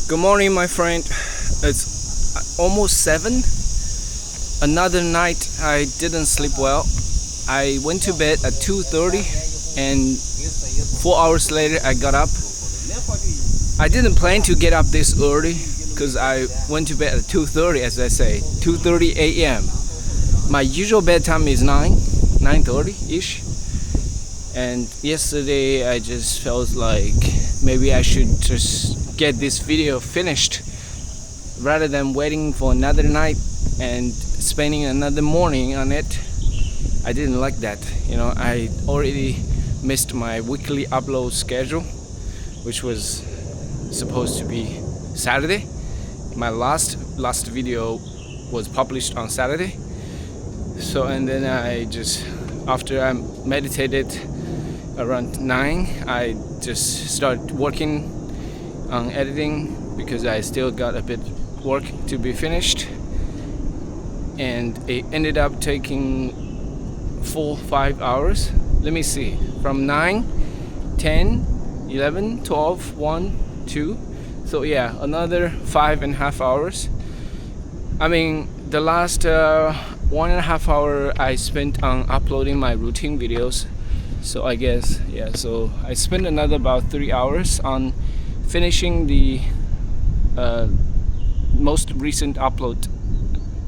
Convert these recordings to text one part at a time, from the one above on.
Good morning, my friend. It's almost 7. Another night I didn't sleep well. I went to bed at 2:30 and 4 hours later I got up. I didn't plan to get up this early because I went to bed at 2:30, as I say, 2:30 a.m. My usual bedtime is 9:30-ish. And yesterday I just felt like maybe I should just get this video finished rather than waiting for another night and spending another morning on it. I didn't like that. I already missed my weekly upload schedule, which was supposed to be Saturday. My last video was published on Saturday. And then after I meditated around 9, I just started working on editing because I still got a bit work to be finished, and it ended up taking 4-5 hours. Let me see, from 9, 10, 11, 12, 1, 2. So yeah, another 5.5 hours. I mean, the last 1.5 hour I spent on uploading my routine videos. So I guess, so I spent another about 3 hours on finishing the most recent upload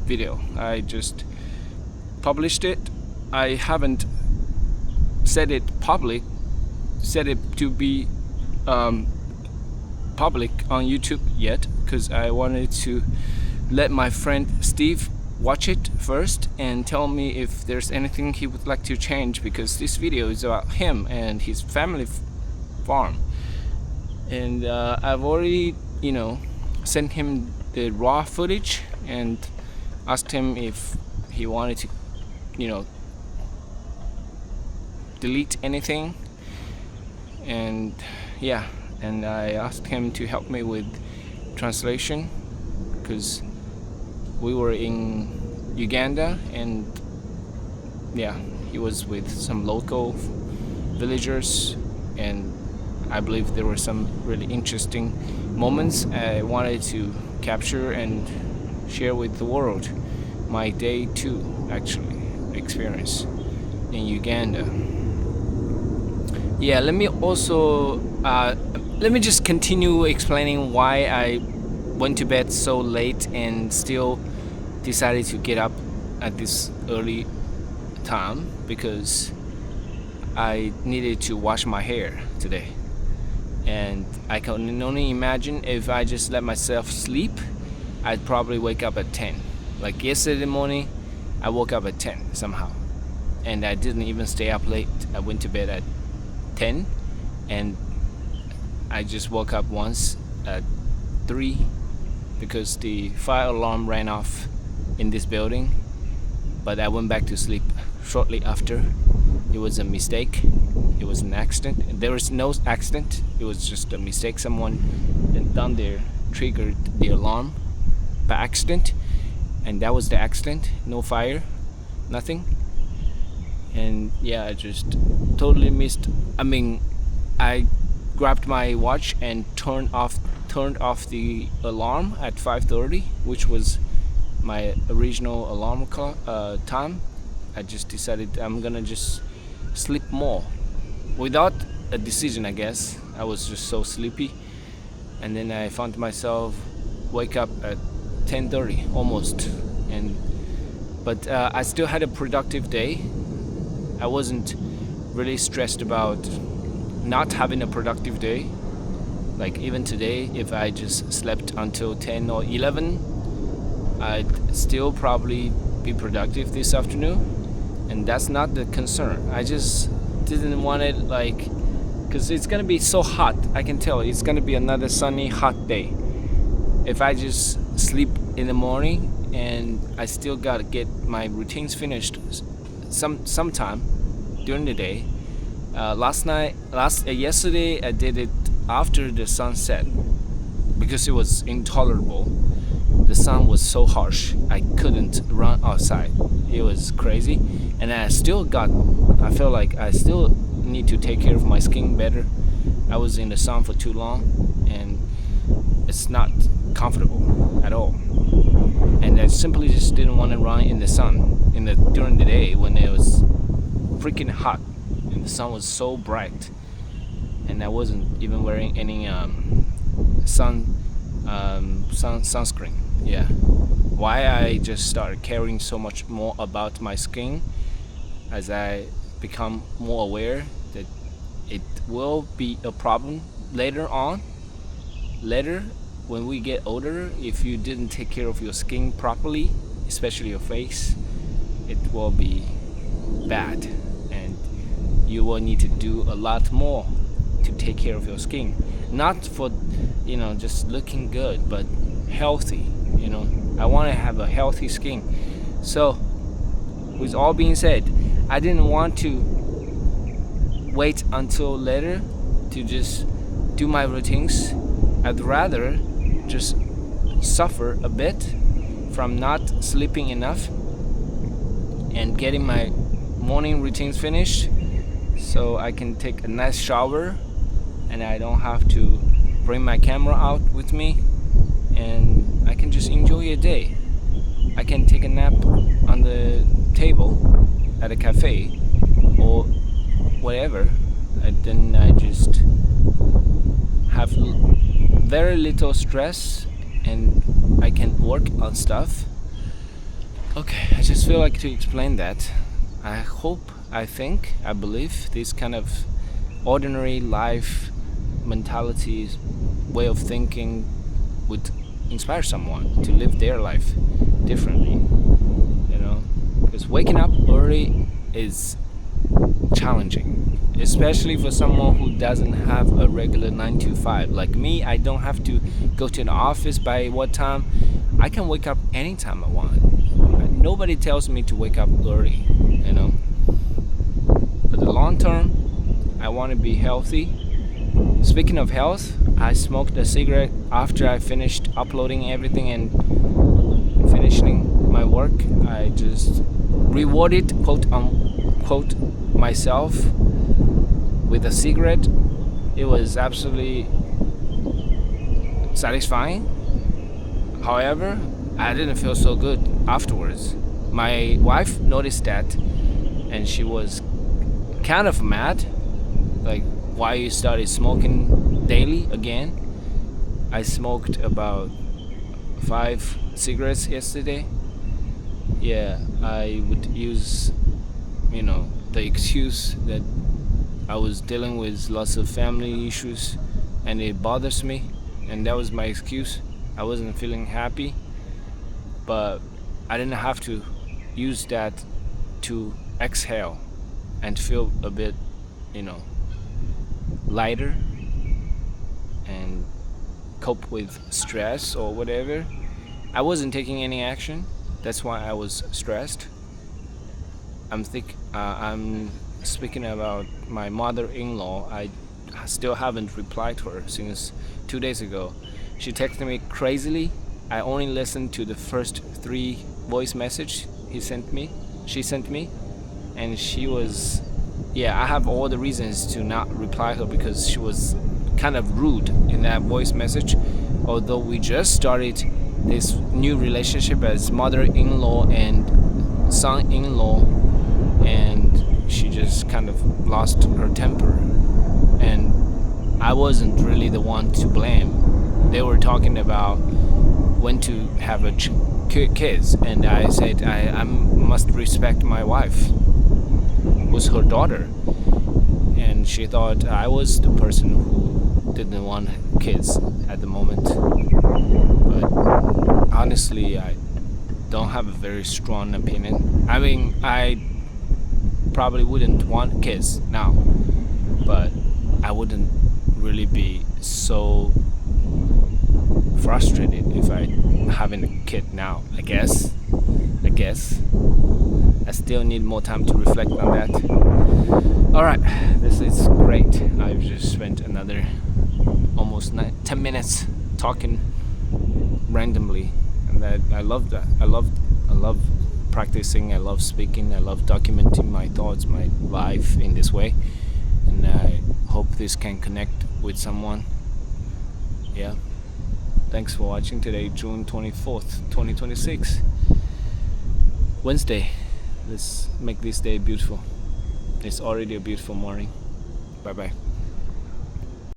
video. I just published it. I haven't set it to be public on YouTube yet, because I wanted to let my friend Steve watch it first and tell me if there's anything he would like to change, because this video is about him and his family farm. And I've already sent him the raw footage and asked him if he wanted to delete anything, and I asked him to help me with translation, because we were in Uganda, and he was with some local villagers, and I believe there were some really interesting moments I wanted to capture and share with the world. My day 2 actually experience in Uganda. Let me just continue explaining why I went to bed so late and still decided to get up at this early time, because I needed to wash my hair today. And I can only imagine if I just let myself sleep, I'd probably wake up at 10. Like yesterday morning, I woke up at 10 somehow. And I didn't even stay up late. I went to bed at 10, and I just woke up once at 3 because the fire alarm ran off in this building. But I went back to sleep shortly after. It was a mistake. It was an accident. There was no accident. It was just a mistake. Someone down there triggered the alarm by accident, and that was the accident. No fire, nothing. And I just totally missed. I grabbed my watch and turned off the alarm at 5:30, which was my original alarm time. I just decided I'm gonna just sleep more without a decision, I guess. I was just so sleepy, and then I found myself wake up at 10:30 almost. But I still had a productive day. I wasn't really stressed about not having a productive day. Like even today, if I just slept until 10 or 11, I'd still probably be productive this afternoon, and that's not the concern. I just didn't want it, because it's gonna be so hot. I can tell it's gonna be another sunny, hot day. If I just sleep in the morning, and I still gotta get my routines finished sometime during the day. Yesterday I did it after the sunset because it was intolerable. The sun was so harsh, I couldn't run outside. It was crazy, and I feel like I still need to take care of my skin better. I was in the sun for too long, and it's not comfortable at all. And I simply just didn't want to run in the sun during the day when it was freaking hot and the sun was so bright, and I wasn't even wearing any sunscreen. Yeah, why I just started caring so much more about my skin as I become more aware that it will be a problem later on. Later, when we get older, if you didn't take care of your skin properly, especially your face, it will be bad, and you will need to do a lot more to take care of your skin. Not for, just looking good, but healthy. I want to have a healthy skin. So, with all being said, I didn't want to wait until later to just do my routines. I'd rather just suffer a bit from not sleeping enough and getting my morning routines finished so I can take a nice shower and I don't have to bring my camera out with me, and I can just enjoy a day. I can take a nap on the table at a cafe or whatever, and then I just have very little stress and I can work on stuff. Okay, I just feel like to explain that. I hope, I believe this kind of ordinary life mentality, way of thinking would inspire someone to live their life differently. Because waking up early is challenging, especially for someone who doesn't have a regular 9 to 5 like me. I don't have to go to the office by what time. I can wake up anytime I want. Nobody tells me to wake up early. But the long term, I want to be healthy. Speaking of health, I smoked a cigarette after I finished uploading everything and finishing my work. I just rewarded, quote unquote, myself with a cigarette. It was absolutely satisfying. However, I didn't feel so good afterwards. My wife noticed that and she was kind of mad, like, why you started smoking daily again. I smoked about 5 cigarettes yesterday. Yeah, I would use the excuse that I was dealing with lots of family issues and it bothers me, and that was my excuse. I wasn't feeling happy, but I didn't have to use that to exhale and feel a bit lighter and cope with stress or whatever. I wasn't taking any action. That's why I was stressed. I'm speaking about my mother-in-law. I still haven't replied to her since 2 days ago. She texted me crazily. I only listened to the first 3 voice message she sent me, and she was, I have all the reasons to not reply her because she was kind of rude in that voice message. Although we just started this new relationship as mother-in-law and son-in-law, and she just kind of lost her temper, and I wasn't really the one to blame. They were talking about when to have kids, and I said I must respect my wife, who's her daughter, and she thought I was the person who didn't want kids at the moment. But honestly, I don't have a very strong opinion. I mean, I probably wouldn't want kids now, but I wouldn't really be so frustrated if I having a kid now. I guess I still need more time to reflect on that. Alright, this is great. I've just spent another almost 10 minutes talking randomly, and I love that. I love practicing. I love speaking. I love documenting my thoughts, my life in this way, and I hope this can connect with someone. Yeah. Thanks for watching today, June 24th, 2026. Wednesday. Let's make this day beautiful. It's already a beautiful morning. Bye bye.